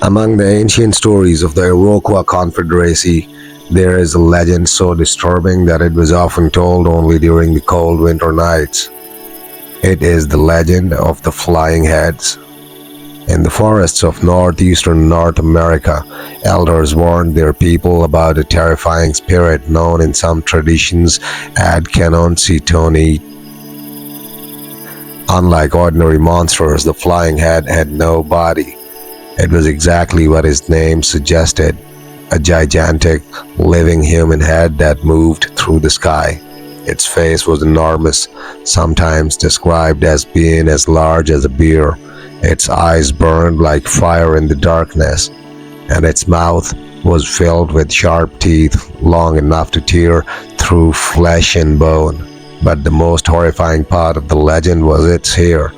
Among the ancient stories of the Iroquois Confederacy, there is a legend so disturbing that it was often told only during the cold winter nights. It is the legend of the flying heads. In the forests of northeastern North America, elders warned their people about a terrifying spirit known in some traditions as Haudenosaunee. Unlike ordinary monsters, the flying head had no body. It was exactly what its name suggested, a gigantic, living human head that moved through the sky. Its face was enormous, sometimes described as being as large as a bear. Its eyes burned like fire in the darkness, and its mouth was filled with sharp teeth long enough to tear through flesh and bone. But the most horrifying part of the legend was its hair.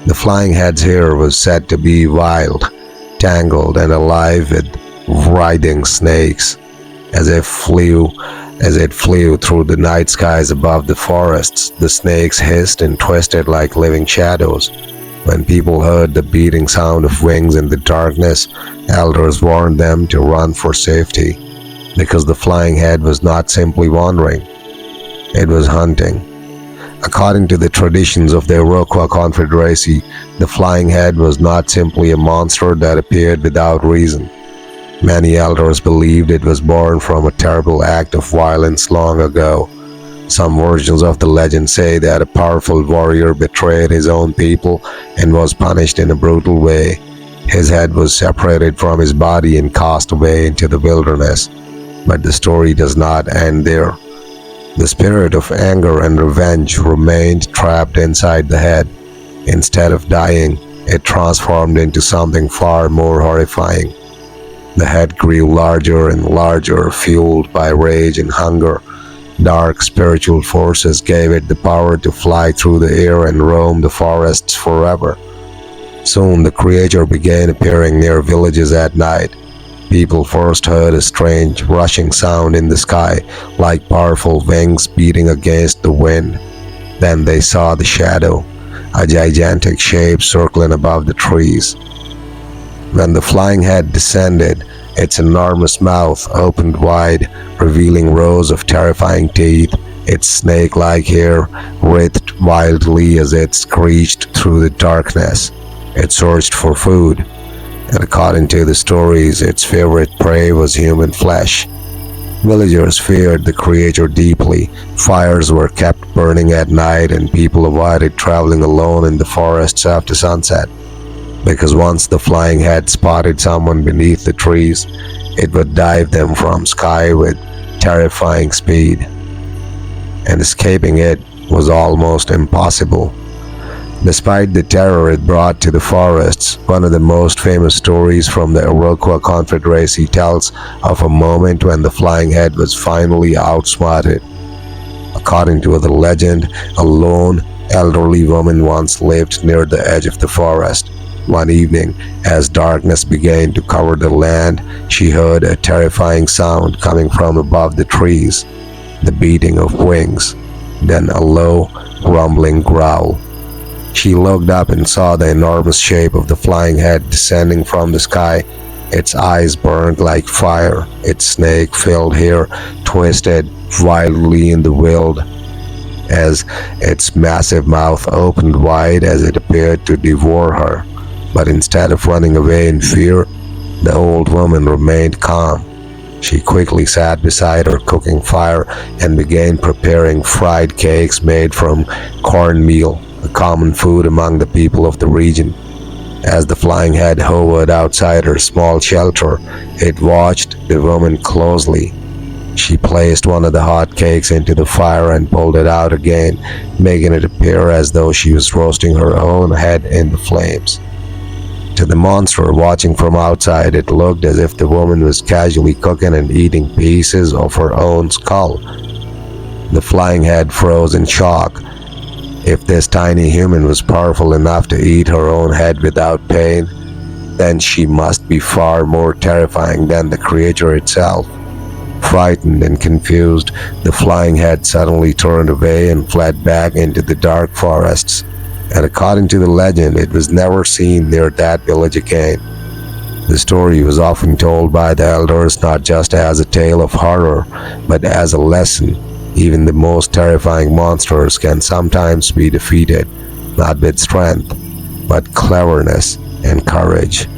The flying head's hair was said to be wild, tangled, and alive with writhing snakes. As it flew through the night skies above the forests, the snakes hissed and twisted like living shadows. When people heard the beating sound of wings in the darkness, elders warned them to run for safety, because the flying head was not simply wandering, it was hunting. According to the traditions of the Iroquois Confederacy, the flying head was not simply a monster that appeared without reason. Many elders believed it was born from a terrible act of violence long ago. Some versions of the legend say that a powerful warrior betrayed his own people and was punished in a brutal way. His head was separated from his body and cast away into the wilderness. But the story does not end there. The spirit of anger and revenge remained trapped inside the head. Instead of dying, it transformed into something far more horrifying. The head grew larger and larger, fueled by rage and hunger. Dark spiritual forces gave it the power to fly through the air and roam the forests forever. Soon the creature began appearing near villages at night. People first heard a strange rushing sound in the sky, like powerful wings beating against the wind. Then they saw the shadow, a gigantic shape circling above the trees. When the flying head descended, its enormous mouth opened wide, revealing rows of terrifying teeth. Its snake-like hair writhed wildly as it screeched through the darkness. It searched for food, and according to the stories, its favorite prey was human flesh. Villagers feared the creature deeply. Fires were kept burning at night, and people avoided traveling alone in the forests after sunset, because once the flying head spotted someone beneath the trees, it would dive them from sky with terrifying speed, and escaping it was almost impossible. Despite the terror it brought to the forests, one of the most famous stories from the Iroquois Confederacy tells of a moment when the flying head was finally outsmarted. According to the legend, a lone, elderly woman once lived near the edge of the forest. One evening, as darkness began to cover the land, she heard a terrifying sound coming from above the trees, the beating of wings, then a low, rumbling growl. She looked up and saw the enormous shape of the flying head descending from the sky. Its eyes burned like fire, its snake-filled hair twisted wildly in the wind, as its massive mouth opened wide as it appeared to devour her. But instead of running away in fear, the old woman remained calm. She quickly sat beside her cooking fire and began preparing fried cakes made from cornmeal, a common food among the people of the region. As the flying head hovered outside her small shelter, it watched the woman closely. She placed one of the hot cakes into the fire and pulled it out again, making it appear as though she was roasting her own head in the flames. To the monster watching from outside, it looked as if the woman was casually cooking and eating pieces of her own skull. The flying head froze in shock. If this tiny human was powerful enough to eat her own head without pain, then she must be far more terrifying than the creature itself. Frightened and confused, the flying head suddenly turned away and fled back into the dark forests, and according to the legend, it was never seen near that village again. The story was often told by the elders not just as a tale of horror, but as a lesson. Even the most terrifying monsters can sometimes be defeated, not with strength, but cleverness and courage.